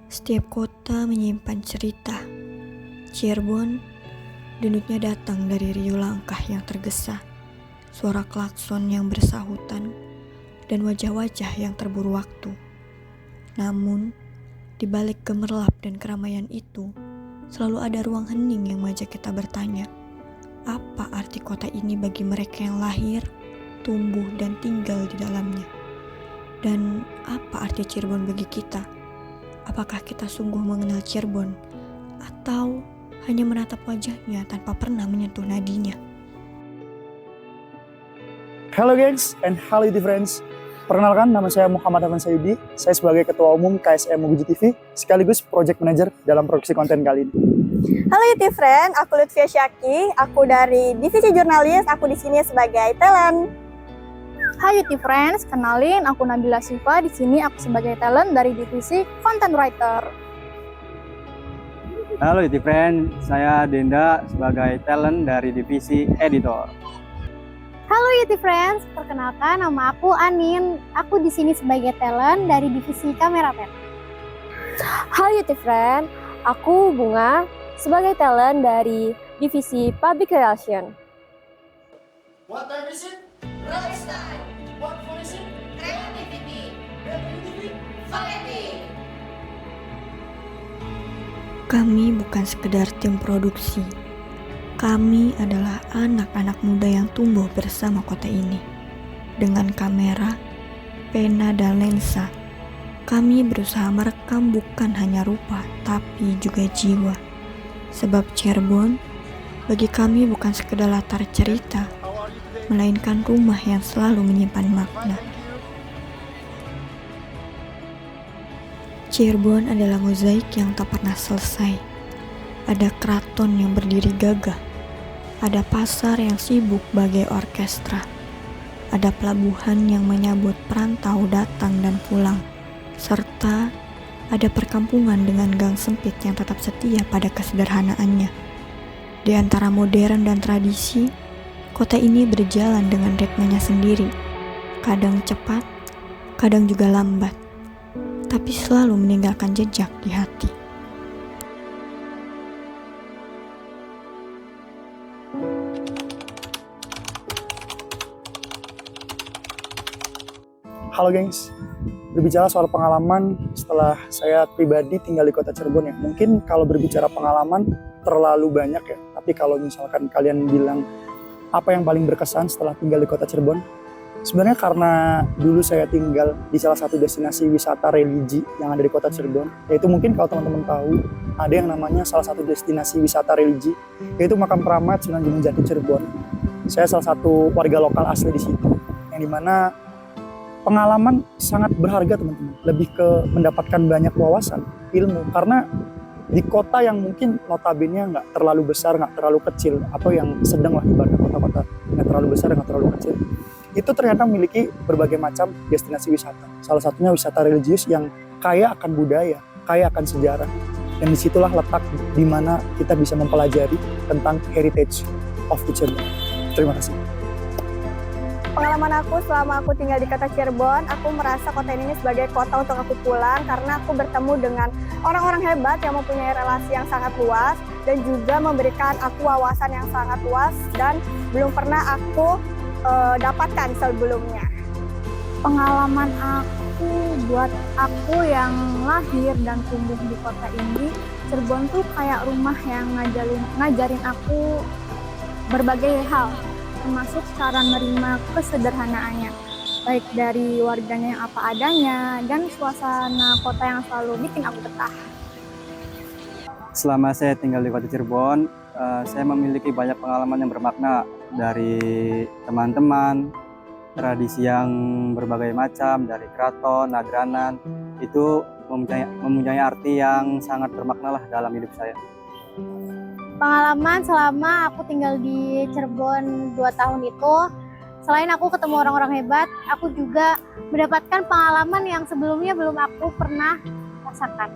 Setiap kota menyimpan cerita. Cirebon, denyutnya datang dari riuh langkah yang tergesa, suara klakson yang bersahutan, dan wajah-wajah yang terburu waktu. Namun, di balik gemerlap dan keramaian itu, selalu ada ruang hening yang mengajak kita bertanya, apa arti kota ini bagi mereka yang lahir, tumbuh, dan tinggal di dalamnya? Dan apa arti Cirebon bagi kita? Apakah kita sungguh mengenal Cirebon atau hanya menatap wajahnya tanpa pernah menyentuh nadinya? Halo gengs and hello YouTube friends. Perkenalkan, nama saya Muhammad Afan Sayudi. Saya sebagai Ketua Umum KSM Muguji TV sekaligus Project Manager dalam produksi konten kali ini. Halo YouTube friend, aku Lutfia Syaki. Aku dari Divisi Jurnalis. Aku di sini sebagai talent. Hai YouTube friends, kenalin aku Nabila Siva. Di sini aku sebagai talent dari divisi content writer. Halo YouTube friend, saya Denda sebagai talent dari divisi editor. Halo YouTube friends, perkenalkan nama aku Anin. Aku di sini sebagai talent dari divisi kameramen. Halo YouTube friend, aku Bunga sebagai talent dari divisi public relation. What time is it? Rice time. What for is it? Creativity. Creativity. Variety. Kami bukan sekedar tim produksi. Kami adalah anak-anak muda yang tumbuh bersama kota ini. Dengan kamera, pena, dan lensa, kami berusaha merekam bukan hanya rupa, tapi juga jiwa. Sebab Cirebon, bagi kami bukan sekedar latar cerita, melainkan rumah yang selalu menyimpan makna. Cirebon adalah mozaik yang tak pernah selesai. Ada keraton yang berdiri gagah. Ada pasar yang sibuk bagai orkestra. Ada pelabuhan yang menyambut perantau datang dan pulang. Serta ada perkampungan dengan gang sempit yang tetap setia pada kesederhanaannya. Di antara modern dan tradisi, kota ini berjalan dengan ritmenya sendiri. Kadang cepat, kadang juga lambat. Tapi selalu meninggalkan jejak di hati. Halo gengs, berbicara soal pengalaman setelah saya pribadi tinggal di kota Cirebon ya. Mungkin kalau berbicara pengalaman terlalu banyak ya. Tapi kalau misalkan kalian bilang apa yang paling berkesan setelah tinggal di kota Cirebon? Sebenarnya karena dulu saya tinggal di salah satu destinasi wisata religi yang ada di kota Cirebon. Yaitu mungkin kalau teman-teman tahu, ada yang namanya salah satu destinasi wisata religi, yaitu Makam Keramat Sunan Gunung Jati Cirebon. Saya salah satu warga lokal asli di situ, yang dimana pengalaman sangat berharga teman-teman. Lebih ke mendapatkan banyak wawasan, ilmu. Karena di kota yang mungkin notabene nggak terlalu besar, nggak terlalu kecil, atau yang sedang lah ibaratnya kota-kota nggak terlalu besar, nggak terlalu kecil, itu ternyata memiliki berbagai macam destinasi wisata. Salah satunya wisata religius yang kaya akan budaya, kaya akan sejarah. Dan disitulah letak di mana kita bisa mempelajari tentang heritage of the Cirebon. Terima kasih. Pengalaman aku selama aku tinggal di kota Cirebon, aku merasa kota ini sebagai kota untuk aku pulang karena aku bertemu dengan orang-orang hebat yang mempunyai relasi yang sangat luas dan juga memberikan aku wawasan yang sangat luas dan belum pernah aku dapatkan sebelumnya. Pengalaman aku buat aku yang lahir dan tumbuh di kota ini, Cirebon tuh kayak rumah yang ngajarin aku berbagai hal, termasuk cara menerima kesederhanaannya, baik dari warganya yang apa adanya dan suasana kota yang selalu bikin aku betah. Selama saya tinggal di kota Cirebon, saya memiliki banyak pengalaman yang bermakna dari teman-teman, tradisi yang berbagai macam, dari keraton, nagranan, itu mempunyai arti yang sangat bermakna lah dalam hidup saya. Pengalaman selama aku tinggal di Cirebon 2 tahun itu, selain aku ketemu orang-orang hebat, aku juga mendapatkan pengalaman yang sebelumnya belum aku pernah rasakan.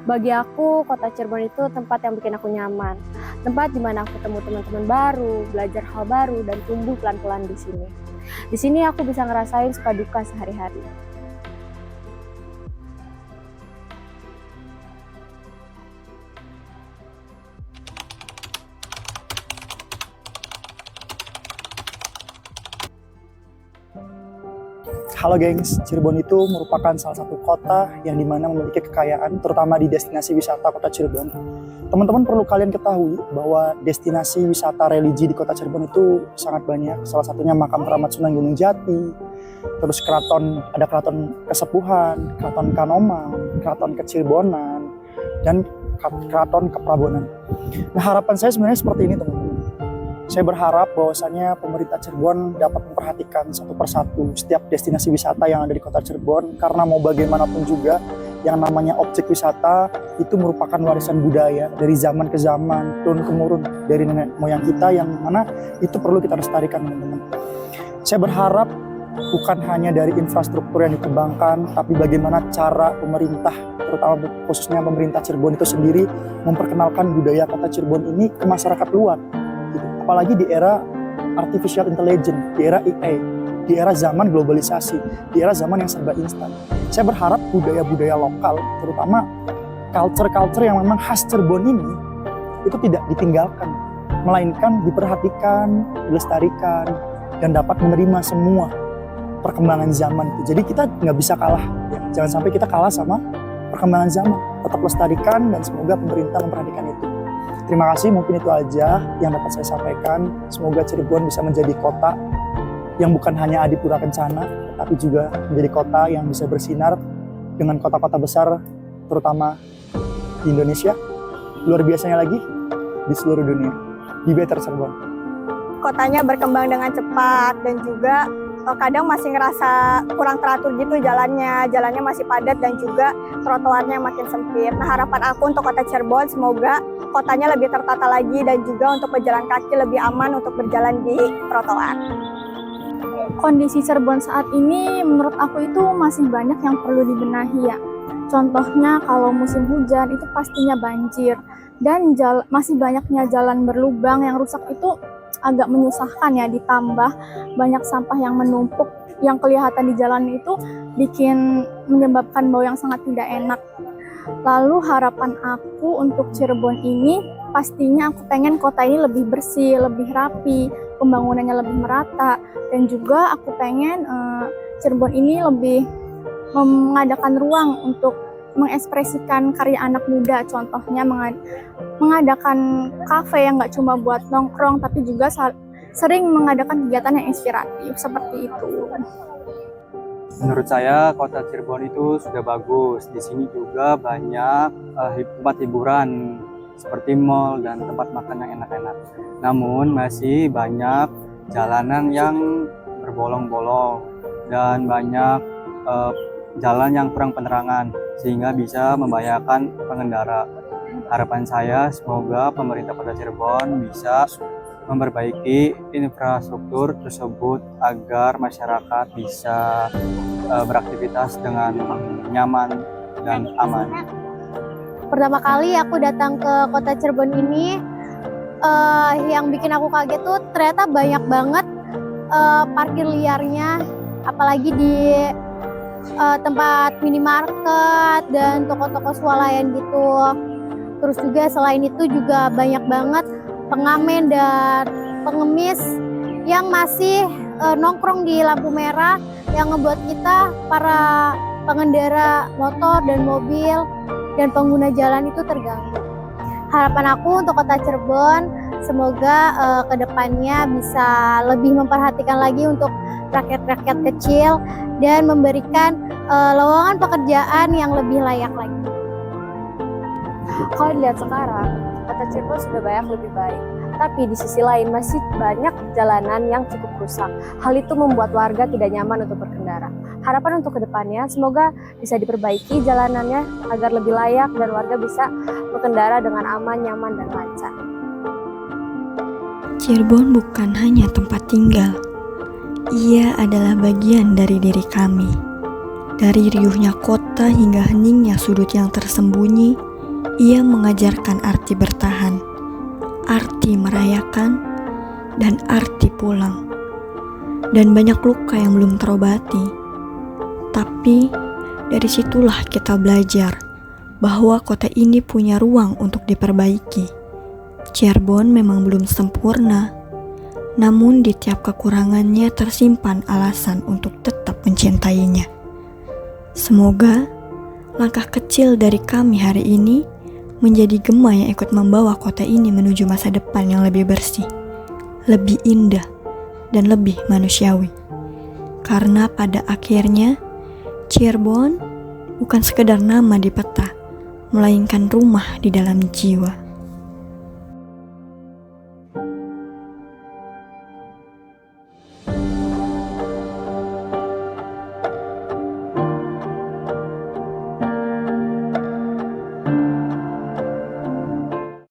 Bagi aku, kota Cirebon itu tempat yang bikin aku nyaman. Tempat di mana aku ketemu teman-teman baru, belajar hal baru, dan tumbuh pelan-pelan di sini. Di sini aku bisa ngerasain suka duka sehari-hari. Halo gengs, Cirebon itu merupakan salah satu kota yang dimana memiliki kekayaan, terutama di destinasi wisata kota Cirebon. Teman-teman perlu kalian ketahui bahwa destinasi wisata religi di kota Cirebon itu sangat banyak. Salah satunya makam keramat Sunan Gunung Jati, terus ada keraton Kesepuhan, keraton Kanoman, keraton Kecirebonan, dan keraton Keprabonan. Nah, harapan saya sebenarnya seperti ini teman-teman. Saya berharap bahwasannya pemerintah Cirebon dapat memperhatikan satu persatu setiap destinasi wisata yang ada di kota Cirebon, karena mau bagaimanapun juga yang namanya objek wisata itu merupakan warisan budaya dari zaman ke zaman, turun-temurun dari nenek moyang kita, yang mana itu perlu kita lestarikan teman-teman. Saya berharap bukan hanya dari infrastruktur yang dikembangkan, tapi bagaimana cara pemerintah, terutama khususnya pemerintah Cirebon itu sendiri, memperkenalkan budaya kota Cirebon ini ke masyarakat luar. Apalagi di era artificial intelligence, di era AI, di era zaman globalisasi, di era zaman yang serba instan. Saya berharap budaya-budaya lokal, terutama culture-culture yang memang khas Cirebon ini, itu tidak ditinggalkan, melainkan diperhatikan, dilestarikan, dan dapat menerima semua perkembangan zaman itu. Jadi kita nggak bisa kalah, ya. Jangan sampai kita kalah sama perkembangan zaman. Tetap lestarikan dan semoga pemerintah memperhatikan itu. Terima kasih, mungkin itu aja yang dapat saya sampaikan. Semoga Cirebon bisa menjadi kota yang bukan hanya adipura kencana, tapi juga menjadi kota yang bisa bersinar dengan kota-kota besar, terutama di Indonesia. Luar biasanya lagi, di seluruh dunia. Be better Cirebon. Kotanya berkembang dengan cepat dan juga kadang masih ngerasa kurang teratur gitu jalannya masih padat dan juga trotoarnya makin sempit. Nah, harapan aku untuk kota Cirebon semoga kotanya lebih tertata lagi dan juga untuk pejalan kaki lebih aman untuk berjalan di trotoar. Kondisi Cirebon saat ini menurut aku itu masih banyak yang perlu dibenahi ya. Contohnya kalau musim hujan itu pastinya banjir dan masih banyaknya jalan berlubang yang rusak itu agak menyusahkan ya, ditambah banyak sampah yang menumpuk yang kelihatan di jalan itu menyebabkan bau yang sangat tidak enak. Lalu harapan aku untuk Cirebon ini pastinya aku pengen kota ini lebih bersih, lebih rapi, pembangunannya lebih merata, dan juga aku pengen Cirebon ini lebih mengadakan ruang untuk mengekspresikan karya anak muda, contohnya mengadakan kafe yang nggak cuma buat nongkrong tapi juga sering mengadakan kegiatan yang inspiratif seperti itu. Menurut saya kota Cirebon itu sudah bagus. Di sini juga banyak tempat hiburan seperti mall dan tempat makan yang enak-enak. Namun masih banyak jalanan yang berbolong-bolong dan banyak jalan yang kurang penerangan sehingga bisa membahayakan pengendara. Harapan saya semoga pemerintah Kota Cirebon bisa memperbaiki infrastruktur tersebut agar masyarakat bisa beraktivitas dengan nyaman dan aman. Pertama kali aku datang ke kota Cirebon ini, yang bikin aku kaget tuh ternyata banyak banget parkir liarnya, apalagi di tempat minimarket dan toko-toko swalayan gitu. Terus juga selain itu juga banyak banget pengamen dan pengemis yang masih nongkrong di lampu merah yang ngebuat kita para pengendara motor dan mobil dan pengguna jalan itu terganggu. Harapan aku untuk kota Cirebon semoga kedepannya bisa lebih memperhatikan lagi untuk rakyat-rakyat kecil dan memberikan lowongan pekerjaan yang lebih layak lagi. Kalau dilihat sekarang, kota Cirebon sudah banyak lebih baik. Tapi di sisi lain masih banyak jalanan yang cukup rusak. Hal itu membuat warga tidak nyaman untuk berkendara. Harapan untuk kedepannya semoga bisa diperbaiki jalanannya agar lebih layak dan warga bisa berkendara dengan aman, nyaman, dan lancar. Cirebon bukan hanya tempat tinggal. Ia adalah bagian dari diri kami. Dari riuhnya kota hingga heningnya sudut yang tersembunyi, ia mengajarkan arti bertahan, arti merayakan, dan arti pulang. Dan banyak luka yang belum terobati. Tapi dari situlah kita belajar bahwa kota ini punya ruang untuk diperbaiki. Cirebon memang belum sempurna, namun di tiap kekurangannya tersimpan alasan untuk tetap tetap mencintainya. Semoga langkah kecil dari kami hari ini menjadi gema yang ikut membawa kota ini menuju masa depan yang lebih bersih, lebih indah, dan lebih manusiawi. Karena pada akhirnya, Cirebon bukan sekedar nama di peta, melainkan rumah di dalam jiwa.